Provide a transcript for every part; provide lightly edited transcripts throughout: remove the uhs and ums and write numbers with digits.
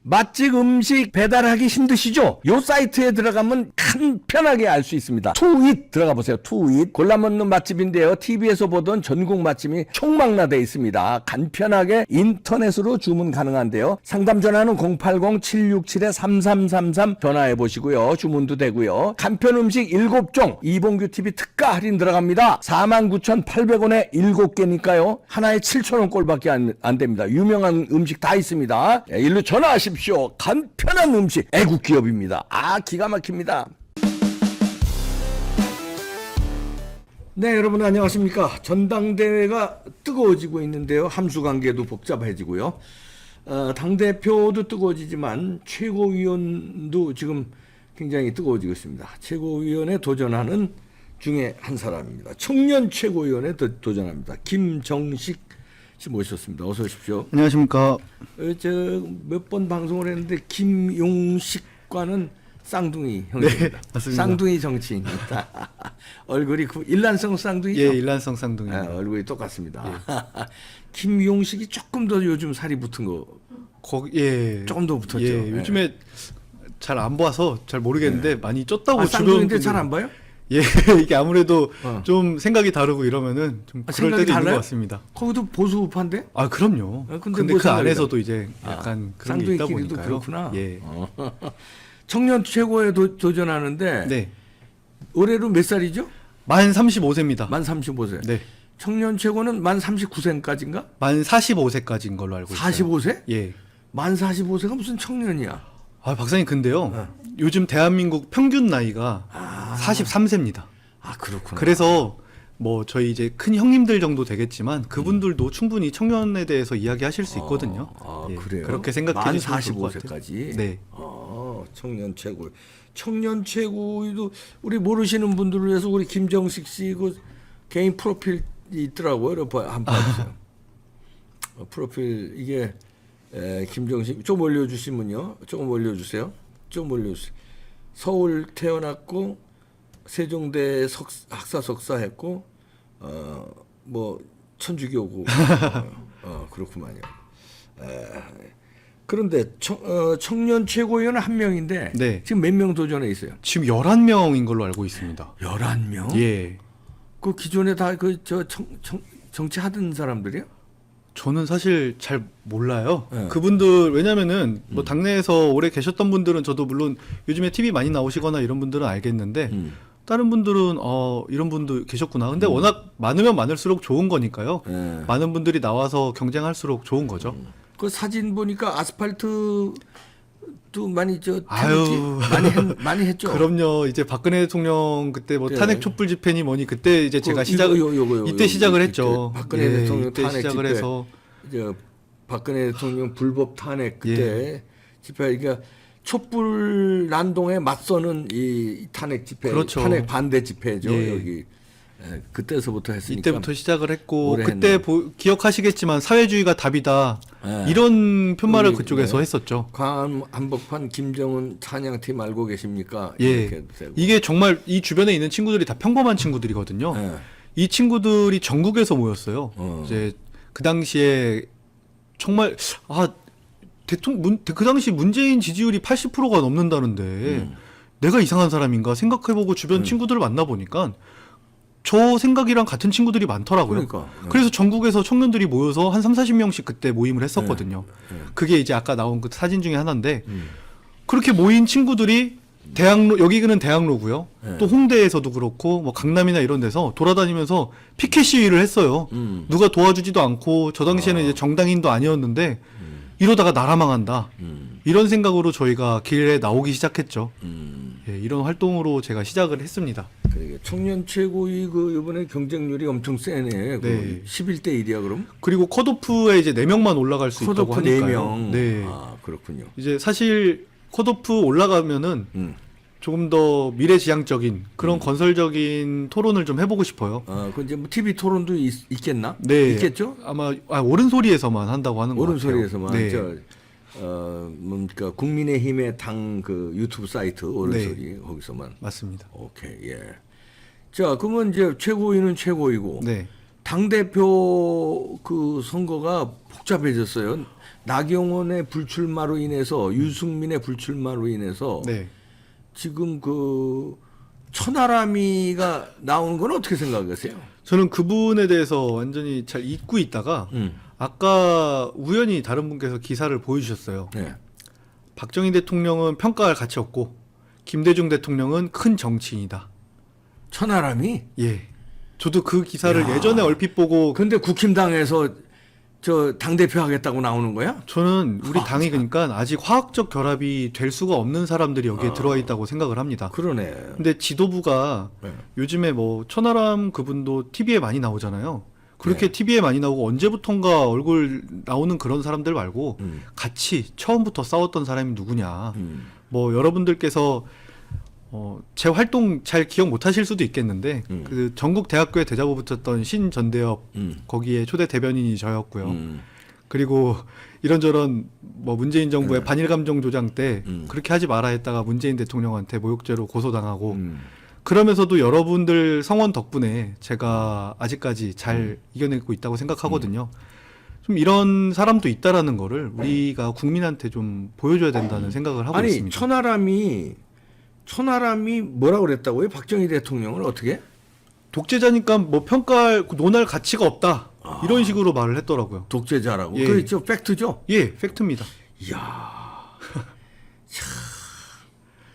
맛집 음식 배달하기 힘드시죠? 요 사이트에 들어가면 간편하게 알 수 있습니다. 투잇 들어가 보세요. 투잇. 골라 먹는 맛집인데요. TV에서 보던 전국 맛집이 총망라돼 있습니다. 간편하게 인터넷으로 주문 가능한데요. 상담 전화는 080-767-3333 전화해 보시고요. 주문도 되고요. 간편 음식 7종 이봉규 TV 특가 할인 들어갑니다. 49,800원에 7개니까요. 하나에 7,000원 꼴밖에 안 됩니다. 유명한 음식 다 있습니다. 일로 전화하십시오. 간편한 음식 애국 기업입니다. 기가 막힙니다. 네, 여러분 안녕하십니까. 전당대회가 뜨거워지고 있는데요. 함수관계도 복잡해지고요. 당대표도 뜨거워지지만 최고위원도 지금 굉장히 뜨거워지고 있습니다. 최고위원에 도전하는 중에 한 사람입니다. 청년 최고위원에 도전합니다. 김정식 씨 모셨습니다. 어서 오십시오. 안녕하십니까. 몇 번 방송을 했는데 김용식과는 쌍둥이 형입니다. 네, 맞습니다. 쌍둥이 정치인입니다. 얼굴이 일란성 쌍둥이죠? 예, 일란성 쌍둥이. 얼굴이 똑같습니다. 예. 김용식이 조금 더 요즘 살이 붙은 거. 예. 조금 더 붙었죠. 예, 요즘에 잘 안 봐서 잘 모르겠는데 많이 쪘다고 주변 쌍둥이인데 잘 안 봐요? 예, 이게 아무래도 좀 생각이 다르고 이러면은 좀 그럴 때도 달라요? 있는 것 같습니다. 거기도 보수 우파인데? 그럼요. 근데 그 안에서도 이제 약간 그런 게 있다 쌍둥이끼리도 보니까요. 그렇구나. 예. 청년 최고에 도전하는데 네. 올해로 몇 살이죠? 만 35세입니다. 만 35세. 네. 청년 최고는 만 39세까지인가? 만 45세까지인 걸로 알고 있어요. 45세? 예. 만 45세가 무슨 청년이야? 박사님 근데요. 요즘 대한민국 평균 나이가 43세입니다. 그렇구나. 그래서 뭐 저희 이제 큰 형님들 정도 되겠지만 그분들도 충분히 청년에 대해서 이야기하실 수 있거든요. 예, 그래요? 그렇게 생각해 만 주시면 좋을 것 같아요. 45세까지? 네. 청년 최고. 청년 최고도 우리 모르시는 분들을 위해서 우리 김정식 씨 그 개인 프로필이 있더라고요. 한번 봐주세요. 프로필 이게 김정식 좀 올려주시면요. 조금 올려주세요. 좀 올려주세요. 서울 태어났고 세종대 학사 석사했고 뭐 천주교고 그렇구만요. 그런데 청년 최고위원은 한 명인데 네. 지금 몇 명 도전해 있어요? 지금 11명인 걸로 알고 있습니다. 11명? 예. 그 기존에 다 정치하던 사람들이요? 저는 사실 잘 몰라요. 네. 그분들 왜냐면은 뭐 당내에서 오래 계셨던 분들은 저도 물론 요즘에 TV 많이 나오시거나 이런 분들은 알겠는데 다른 분들은 이런 분도 계셨구나. 근데 워낙 많으면 많을수록 좋은 거니까요. 많은 분들이 나와서 경쟁할수록 좋은 거죠. 그 사진 보니까 아스팔트도 많이 아유. 많이 했죠. 그럼요. 이제 박근혜 대통령 그때 뭐 그래. 탄핵 촛불 집회니 뭐니 그때 이제 제가 이때 시작을 했죠. 박근혜 대통령 이때 탄핵 시작을 집회. 해서 이제 박근혜 대통령 불법 탄핵 그때 집회 그러니까 촛불 난동에 맞서는 이 탄핵 집회, 그렇죠. 탄핵 반대 집회죠. 예. 여기 그때서부터 했으니까 이때부터 시작을 했고 오래 그때 했네. 기억하시겠지만 사회주의가 답이다 이런 편말을 그쪽에서 했었죠. 광화문 한복판 김정은 찬양팀 알고 계십니까? 예, 이렇게 되고. 이게 정말 이 주변에 있는 친구들이 다 평범한 친구들이거든요. 예. 이 친구들이 전국에서 모였어요. 이제 그 당시에 정말 그 당시 문재인 지지율이 80%가 넘는다는데 내가 이상한 사람인가 생각해보고 주변 친구들을 만나보니까 저 생각이랑 같은 친구들이 많더라고요. 그러니까. 그래서 전국에서 청년들이 모여서 한 30~40명씩 그때 모임을 했었거든요. 그게 이제 아까 나온 그 사진 중에 하나인데 그렇게 모인 친구들이 대학로, 여기는 대학로고요. 또 홍대에서도 그렇고 뭐 강남이나 이런 데서 돌아다니면서 피켓 시위를 했어요. 누가 도와주지도 않고 저 당시에는 이제 정당인도 아니었는데 이러다가 나라 망한다. 이런 생각으로 저희가 길에 나오기 시작했죠. 예, 이런 활동으로 제가 시작을 했습니다. 그러게 청년 최고위 이번에 경쟁률이 엄청 세네. 네. 11대 1이야 그럼? 그리고 컷오프에 이제 4명만 올라갈 수 있다고 컷오프 하니까요. 4명. 네. 그렇군요. 이제 사실 컷오프 올라가면은 조금 더 미래지향적인 그런 건설적인 토론을 좀 해보고 싶어요. 그 이제 뭐 TV 토론도 있겠나? 네. 있겠죠? 아마 옳은 소리에서만 한다고 하는 거 같아요. 옳은 소리에서만. 네. 뭡니까 국민의힘의 당 그 유튜브 사이트 옳은 네. 소리 거기서만. 맞습니다. 오케이. 예. 자, 그러면 이제 최고위는 최고이고 네. 당대표 그 선거가 복잡해졌어요. 나경원의 불출마로 인해서 유승민의 불출마로 인해서 네. 지금 그 천하람이가 나오는 건 어떻게 생각하세요? 저는 그분에 대해서 완전히 잘 잊고 있다가 아까 우연히 다른 분께서 기사를 보여주셨어요. 네. 박정희 대통령은 평가할 가치 없고 김대중 대통령은 큰 정치인이다. 천하람이? 예. 저도 그 기사를 야. 예전에 얼핏 보고 근데 국힘당에서 저 당대표 하겠다고 나오는 거야? 저는 우리 당이 그러니까 아직 화학적 결합이 될 수가 없는 사람들이 여기에 들어와 있다고 생각을 합니다. 그러네. 근데 지도부가 네. 요즘에 뭐 천하람 그분도 TV에 많이 나오잖아요. 그렇게 네. TV에 많이 나오고 언제부턴가 얼굴 나오는 그런 사람들 말고 같이 처음부터 싸웠던 사람이 누구냐. 뭐 여러분들께서 제 활동 잘 기억 못 하실 수도 있겠는데 그 전국 대학교에 대자보 붙였던 신전대엽 거기에 초대 대변인이 저였고요. 그리고 이런저런 뭐 문재인 정부의 반일 감정 조장 때 그렇게 하지 마라 했다가 문재인 대통령한테 모욕죄로 고소당하고 그러면서도 여러분들 성원 덕분에 제가 아직까지 잘 이겨내고 있다고 생각하거든요. 좀 이런 사람도 있다라는 거를 우리가 국민한테 좀 보여줘야 된다는 생각을 하고 아니 있습니다. 천하람이 뭐라고 그랬다고요? 박정희 대통령을 어떻게? 독재자니까 뭐 평가할 논할 가치가 없다 이런 식으로 말을 했더라고요. 독재자라고. 예. 그렇죠. 팩트죠. 예, 팩트입니다. 이야.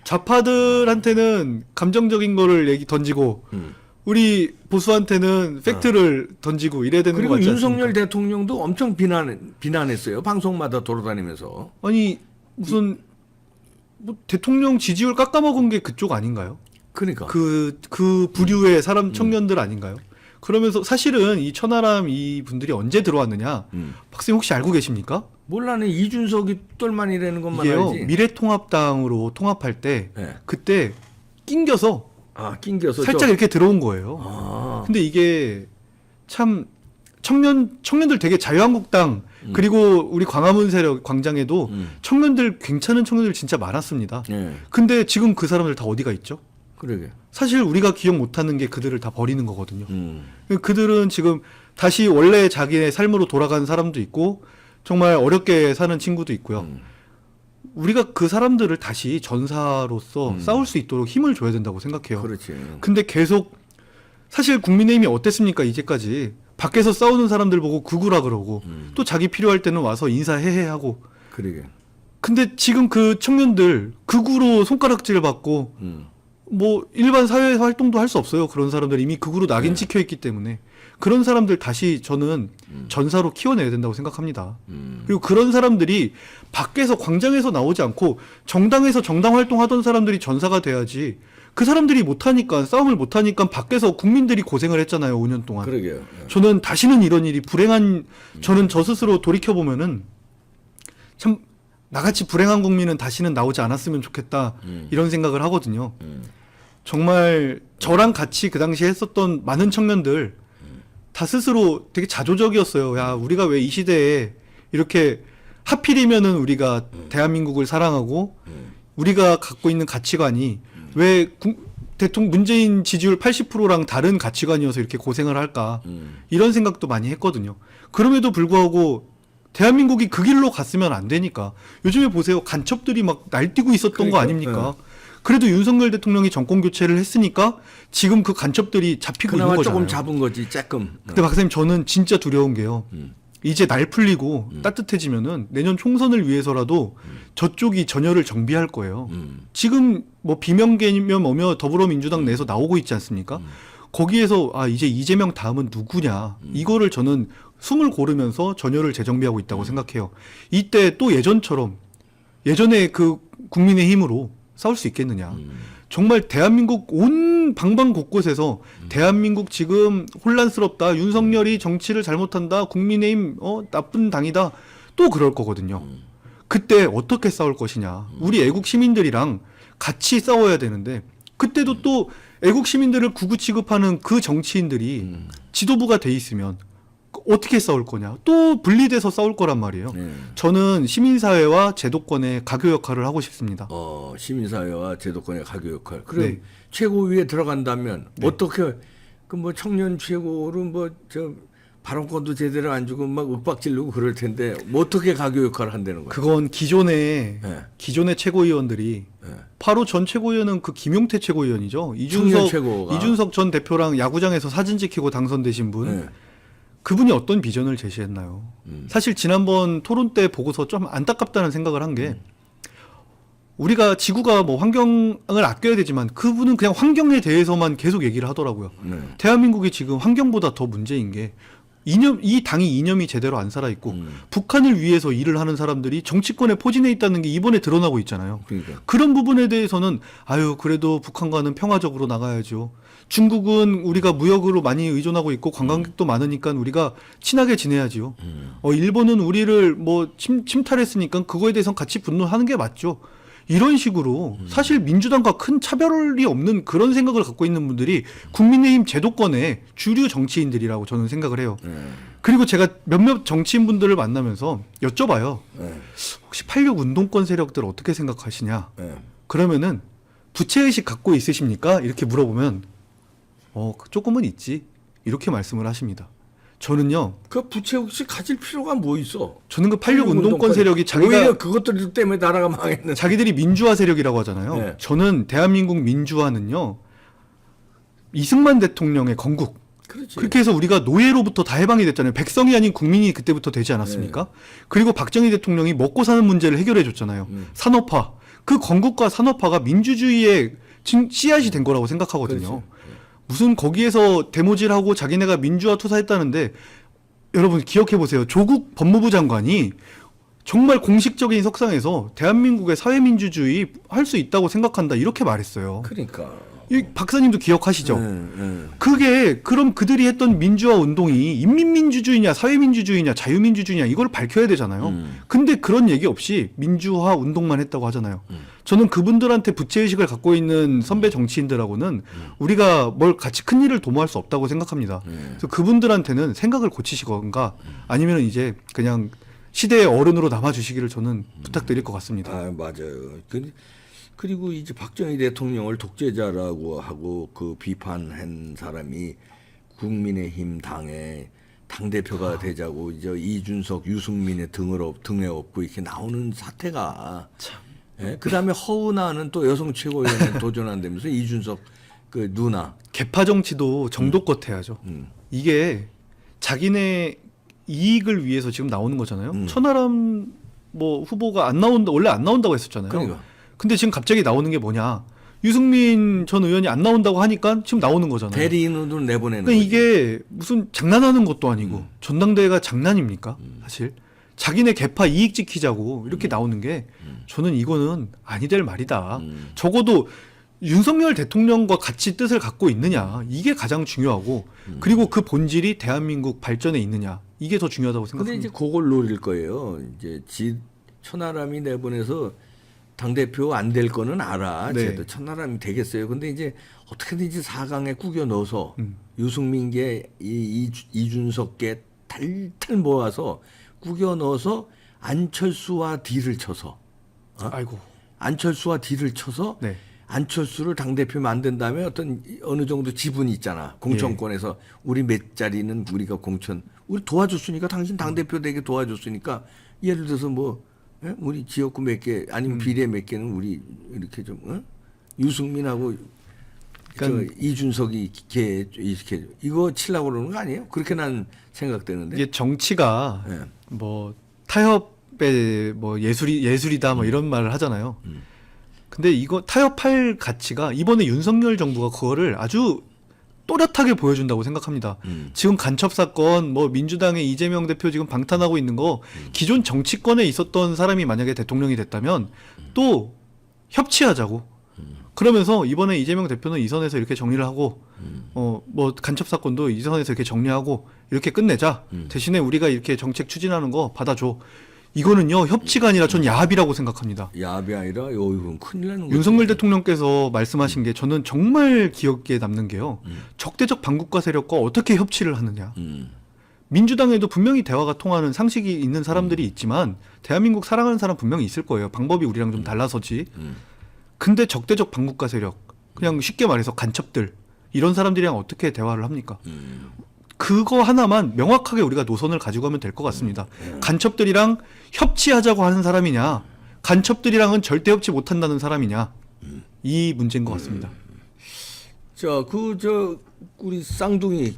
좌파들한테는 감정적인 거를 얘기 던지고 우리 보수한테는 팩트를 던지고 이래야 되는 거 그리고 맞지 윤석열 않습니까? 대통령도 엄청 비난했어요. 방송마다 돌아다니면서. 아니 무슨 뭐 대통령 지지율 깎아먹은 게 그쪽 아닌가요? 그러니까. 그 부류의 사람 청년들 아닌가요? 그러면서 사실은 이 천하람 이 분들이 언제 들어왔느냐? 박사님 혹시 알고 계십니까? 몰라네. 이준석이 똘만이라는 것만 이게요 알지. 미래통합당으로 통합할 때 네. 그때 낑겨서 낑겨서 살짝 이렇게 들어온 거예요. 아. 근데 이게 참 청년들 되게 자유한국당 그리고 우리 광화문 세력 광장에도 청년들 괜찮은 청년들 진짜 많았습니다. 예. 근데 지금 그 사람들 다 어디가 있죠? 그러게. 사실 우리가 기억 못하는 게 그들을 다 버리는 거거든요. 그들은 지금 다시 원래 자기의 삶으로 돌아간 사람도 있고 정말 어렵게 사는 친구도 있고요. 우리가 그 사람들을 다시 전사로서 싸울 수 있도록 힘을 줘야 된다고 생각해요. 그렇지. 근데 계속 사실 국민의힘이 어땠습니까? 이제까지 밖에서 싸우는 사람들 보고 극우라 그러고 또 자기 필요할 때는 와서 인사해해 하고. 그러게. 근데 지금 그 청년들 극우로 손가락질 받고 뭐 일반 사회 활동도 할 수 없어요. 그런 사람들 이미 극우로 낙인 찍혀 있기 때문에 그런 사람들 다시 저는 전사로 키워내야 된다고 생각합니다. 그리고 그런 사람들이 밖에서 광장에서 나오지 않고 정당에서 정당 활동하던 사람들이 전사가 돼야지. 그 사람들이 못하니까 싸움을 못하니까 밖에서 국민들이 고생을 했잖아요. 5년 동안. 그러게요. 저는 다시는 이런 일이 불행한 저는 저 스스로 돌이켜 보면은 참 나같이 불행한 국민은 다시는 나오지 않았으면 좋겠다 이런 생각을 하거든요. 정말 저랑 같이 그 당시에 했었던 많은 청년들 다 스스로 되게 자조적이었어요. 야, 우리가 왜 이 시대에 이렇게 하필이면은 우리가 대한민국을 사랑하고 우리가 갖고 있는 가치관이 왜 대통령 문재인 지지율 80%랑 다른 가치관이어서 이렇게 고생을 할까 이런 생각도 많이 했거든요. 그럼에도 불구하고 대한민국이 그 길로 갔으면 안 되니까 요즘에 보세요. 간첩들이 막 날뛰고 있었던 그러니까, 거 아닙니까? 그래도 윤석열 대통령이 정권 교체를 했으니까 지금 그 간첩들이 잡히고 있는 그나마 거잖아요. 조금 잡은 거지. 조금. 근데 박사님 저는 진짜 두려운 게요. 이제 날 풀리고 따뜻해지면은 내년 총선을 위해서라도 저쪽이 전열을 정비할 거예요. 지금 뭐 비명계면 뭐며 더불어민주당 내에서 나오고 있지 않습니까? 거기에서 이제 이재명 다음은 누구냐 이거를 저는 숨을 고르면서 전열을 재정비하고 있다고 생각해요. 이때 또 예전에 그 국민의힘으로 싸울 수 있겠느냐. 정말 대한민국 온 방방 곳곳에서 대한민국 지금 혼란스럽다. 윤석열이 정치를 잘못한다. 국민의힘 나쁜 당이다. 또 그럴 거거든요. 그때 어떻게 싸울 것이냐. 우리 애국 시민들이랑 같이 싸워야 되는데 그때도 또 애국 시민들을 구구 취급하는 그 정치인들이 지도부가 돼 있으면 어떻게 싸울 거냐. 또 분리돼서 싸울 거란 말이에요. 저는 시민사회와 제도권의 가교 역할을 하고 싶습니다. 시민사회와 제도권의 가교 역할. 그럼 네. 최고위에 들어간다면 어떻게 그 뭐 청년 최고로 뭐 저 발언권도 제대로 안 주고 막 윽박지르고 그럴 텐데 뭐 어떻게 가교 역할을 한다는 거야? 그건 기존의 네. 최고위원들이 네. 바로 전 최고위원은 그 김용태 최고위원이죠. 청년 최고가. 이준석 전 대표랑 야구장에서 사진 찍히고 당선되신 분. 네. 그분이 어떤 비전을 제시했나요? 사실 지난번 토론 때 보고서 좀 안타깝다는 생각을 한 게 우리가 지구가 뭐 환경을 아껴야 되지만 그분은 그냥 환경에 대해서만 계속 얘기를 하더라고요. 네. 대한민국이 지금 환경보다 더 문제인 게 이 당이 이념이 제대로 안 살아 있고 북한을 위해서 일을 하는 사람들이 정치권에 포진해 있다는 게 이번에 드러나고 있잖아요. 그러니까. 그런 부분에 대해서는 아유 그래도 북한과는 평화적으로 나가야죠. 중국은 우리가 무역으로 많이 의존하고 있고 관광객도 많으니까 우리가 친하게 지내야지요. 일본은 우리를 뭐 침탈했으니까 그거에 대해서 같이 분노하는 게 맞죠. 이런 식으로 사실 민주당과 큰 차별이 없는 그런 생각을 갖고 있는 분들이 국민의힘 제도권의 주류 정치인들이라고 저는 생각을 해요. 그리고 제가 몇몇 정치인분들을 만나면서 여쭤봐요. 혹시 86 운동권 세력들 어떻게 생각하시냐? 그러면은 부채의식 갖고 있으십니까? 이렇게 물어보면 조금은 있지. 이렇게 말씀을 하십니다. 저는요. 그 부채 혹시 가질 필요가 뭐 있어? 저는 그 86 운동권 세력이 오히려 그것들 때문에 나라가 망했는데. 자기들이 민주화 세력이라고 하잖아요. 네. 저는 대한민국 민주화는요. 이승만 대통령의 건국. 그렇지. 그렇게 해서 우리가 노예로부터 다 해방이 됐잖아요. 백성이 아닌 국민이 그때부터 되지 않았습니까? 네. 그리고 박정희 대통령이 먹고 사는 문제를 해결해 줬잖아요. 산업화. 그 건국과 산업화가 민주주의의 씨앗이 된 거라고 생각하거든요. 그렇지. 무슨 거기에서 데모질하고 자기네가 민주화 투사했다는데 여러분 기억해 보세요. 조국 법무부 장관이 정말 공식적인 석상에서 대한민국의 사회민주주의 할 수 있다고 생각한다 이렇게 말했어요. 그러니까. 이 박사님도 기억하시죠? 네. 그게 그럼 그들이 했던 민주화 운동이 인민민주주의냐 사회민주주의냐 자유민주주의냐 이걸 밝혀야 되잖아요. 근데 그런 얘기 없이 민주화 운동만 했다고 하잖아요. 저는 그분들한테 부채의식을 갖고 있는 선배 정치인들하고는 우리가 뭘 같이 큰 일을 도모할 수 없다고 생각합니다. 그래서 그분들한테는 생각을 고치시건가 아니면 이제 그냥 시대의 어른으로 남아주시기를 저는 부탁드릴 것 같습니다. 아 맞아요. 그리고 이제 박정희 대통령을 독재자라고 하고 그 비판한 사람이 국민의힘 당의 당 대표가 되자고 이제 이준석, 유승민의 등에 업고 이렇게 나오는 사태가 참. 예? 그다음에 허은하는 또 여성 최고위원에 도전한다면서 이준석 그 누나. 개파 정치도 정도껏 해야죠. 이게 자기네 이익을 위해서 지금 나오는 거잖아요. 천하람 뭐 후보가 원래 안 나온다고 했었잖아요. 그러니까. 근데 지금 갑자기 나오는 게 뭐냐? 유승민 전 의원이 안 나온다고 하니까 지금 나오는 거잖아요. 대리인으로 내보내는 그러니까 거지. 이게 무슨 장난하는 것도 아니고 전당대회가 장난입니까? 사실 자기네 개파 이익 지키자고 이렇게 나오는 게 저는 이거는 아니 될 말이다. 적어도 윤석열 대통령과 같이 뜻을 갖고 있느냐 이게 가장 중요하고 그리고 그 본질이 대한민국 발전에 있느냐 이게 더 중요하다고 근데 생각합니다. 이제 그걸 노릴 거예요. 이제 천하람이 내보내서 당대표 안 될 거는 알아. 네. 쟤도 천하람이 되겠어요. 근데 이제 어떻게든지 4강에 꾸겨 넣어서 유승민계 이준석계 탈탈 모아서 꾸겨 넣어서 안철수와 딜을 쳐서 아이고. 안철수와 딜을 쳐서 네. 안철수를 당대표 만든 다음에 어느 정도 지분이 있잖아. 공천권에서 우리 몇 자리는 우리가 우리 도와줬으니까 당신 당대표 되게 도와줬으니까 예를 들어서 뭐 우리 지역구 몇 개 아니면 비례 몇 개는 우리 이렇게 좀 유승민하고 그러니까 이준석이 이렇게 이거 치려고 그러는 거 아니에요? 그렇게 난 생각되는데. 이게 정치가 네. 뭐 타협의 뭐 예술이다 뭐 이런 말을 하잖아요. 근데 이거 타협할 가치가 이번에 윤석열 정부가 그거를 아주 또렷하게 보여준다고 생각합니다. 지금 간첩 사건, 뭐 민주당의 이재명 대표 지금 방탄하고 있는 거 기존 정치권에 있었던 사람이 만약에 대통령이 됐다면 또 협치하자고. 그러면서 이번에 이재명 대표는 이 선에서 이렇게 정리를 하고 뭐 간첩 사건도 이 선에서 이렇게 정리하고 이렇게 끝내자. 대신에 우리가 이렇게 정책 추진하는 거 받아줘. 이거는요 협치가 아니라 전 야합이라고 생각합니다. 야합이 아니라 이건 큰일 나는 거죠. 윤석열 대통령께서 말씀하신 게 저는 정말 기억에 남는 게요. 적대적 반국가 세력과 어떻게 협치를 하느냐. 민주당에도 분명히 대화가 통하는 상식이 있는 사람들이 있지만 대한민국 사랑하는 사람 분명히 있을 거예요. 방법이 우리랑 좀 달라서지. 근데 적대적 반국가 세력, 그냥 쉽게 말해서 간첩들 이런 사람들이랑 어떻게 대화를 합니까? 그거 하나만 명확하게 우리가 노선을 가지고 가면 될 것 같습니다. 간첩들이랑 협치하자고 하는 사람이냐, 간첩들이랑은 절대 협치 못한다는 사람이냐, 이 문제인 것 같습니다. 자, 우리 쌍둥이,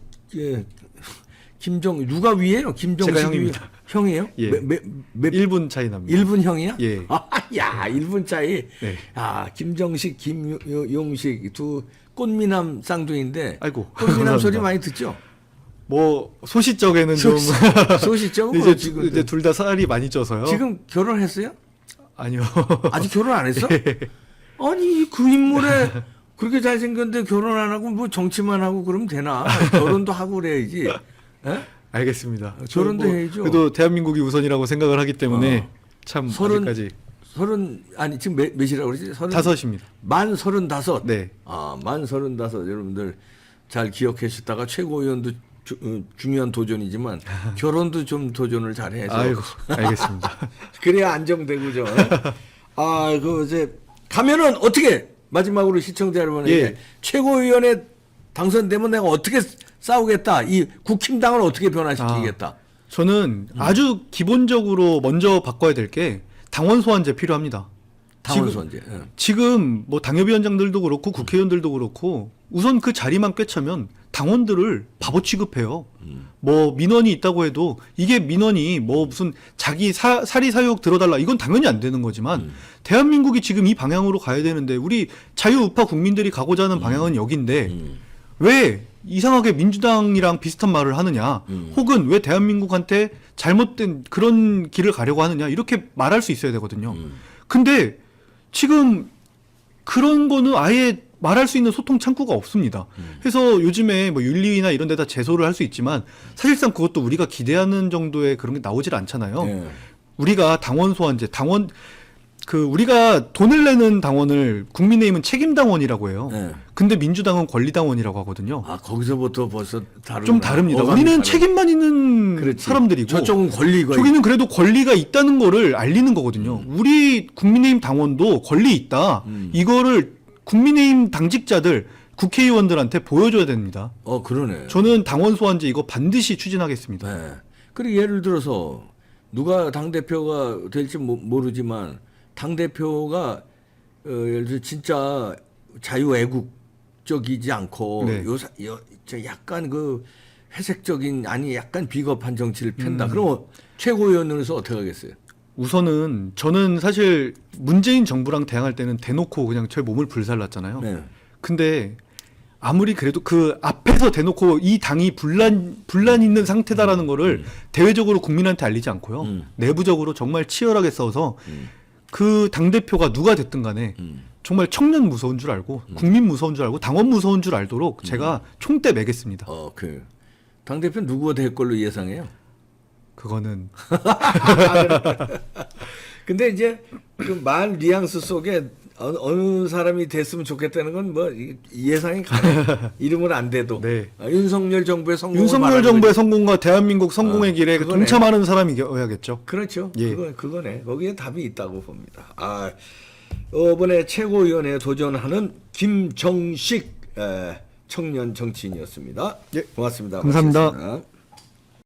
김정, 누가 위에요? 김정식. 제가 형입니다. 형이에요? 예. 1분 차이 납니다. 1분 형이야? 예. 야, 1분 차이. 네. 아, 김정식, 김용식 두 꽃미남 쌍둥이인데. 아이고, 꽃미남 감사합니다. 소리 많이 듣죠? 뭐 소시적에는 좀 소시적으로 이제 지금 이제 둘 다 살이 많이 쪄서요. 지금 결혼했어요? 아니요. 아직 결혼 안 했어? 예. 아니 그 인물에 그렇게 잘생겼는데 결혼 안 하고 뭐 정치만 하고 그러면 되나? 결혼도 하고 그래야지. 에? 알겠습니다. 결혼도 뭐 해야죠. 그래도 대한민국이 우선이라고 생각을 하기 때문에 참 아직까지 아니 지금 몇이라고 그러지? 5입니다. 만 35. 네. 만 35. 여러분들 잘 기억해 주다가 최고위원도 중요한 도전이지만 결혼도 좀 도전을 잘 해서. 아이고, 알겠습니다. 그래야 안정되고죠. 이제 가면은 어떻게 마지막으로 시청자 여러분에게 예. 최고위원회 당선되면 내가 어떻게 싸우겠다. 이 국힘당을 어떻게 변화시키겠다. 저는 아주 기본적으로 먼저 바꿔야 될 게 당원 소환제 필요합니다. 당원 선제. 지금 뭐 당협위원장들도 그렇고 국회의원들도 그렇고 우선 그 자리만 꿰차면 당원들을 바보 취급해요. 뭐 민원이 있다고 해도 이게 민원이 뭐 무슨 자기 사리 사욕 들어달라 이건 당연히 안 되는 거지만 대한민국이 지금 이 방향으로 가야 되는데 우리 자유우파 국민들이 가고자 하는 방향은 여긴데 왜 이상하게 민주당이랑 비슷한 말을 하느냐 혹은 왜 대한민국한테 잘못된 그런 길을 가려고 하느냐 이렇게 말할 수 있어야 되거든요. 근데 지금 그런 거는 아예 말할 수 있는 소통 창구가 없습니다. 그래서 요즘에 뭐 윤리위나 이런 데다 제소를 할 수 있지만 사실상 그것도 우리가 기대하는 정도의 그런 게 나오질 않잖아요. 네. 우리가 당원 소환제, 우리가 돈을 내는 당원을 국민의힘은 책임당원이라고 해요. 네. 근데 민주당은 권리당원이라고 하거든요. 거기서부터 벌써 좀 다릅니다. 우리는 책임만 있는 그렇지. 사람들이고 저쪽은 권리가 저기는 그래도 권리가 있다는 거를 알리는 거거든요. 우리 국민의힘 당원도 권리 있다. 이거를 국민의힘 당직자들 국회의원들한테 보여줘야 됩니다. 그러네. 저는 당원 소환제 이거 반드시 추진하겠습니다. 네. 그리고 예를 들어서 누가 당대표가 될지 모르지만 당대표가 예를 들어 진짜 자유애국적이지 않고 네. 저 약간 그 회색적인 약간 비겁한 정치를 편다. 그럼 최고위원으로서 어떻게 하겠어요? 우선은 저는 사실 문재인 정부랑 대항할 때는 대놓고 그냥 제 몸을 불살랐잖아요. 네. 근데 아무리 그래도 그 앞에서 대놓고 이 당이 분란 있는 상태다라는 거를 대외적으로 국민한테 알리지 않고요. 내부적으로 정말 치열하게 싸워서 그 당대표가 누가 됐든 간에 정말 청년 무서운 줄 알고 국민 무서운 줄 알고 당원 무서운 줄 알도록 제가 총대 매겠습니다. 당대표 누구가 될 걸로 예상해요? 그거는 근데 이제 그 말 뉘앙스 속에 어느 사람이 됐으면 좋겠다는 건 뭐 예상이 가네. 이름은 안 돼도. 네. 윤석열 정부의 성공. 윤석열 정부의 성공과 대한민국 성공의 길에 그거네. 동참하는 사람이어야겠죠. 그렇죠. 예. 그거네. 거기에 답이 있다고 봅니다. 이번에 최고위원회에 도전하는 김정식 청년 정치인이었습니다. 예. 고맙습니다. 감사합니다. 고맙습니다.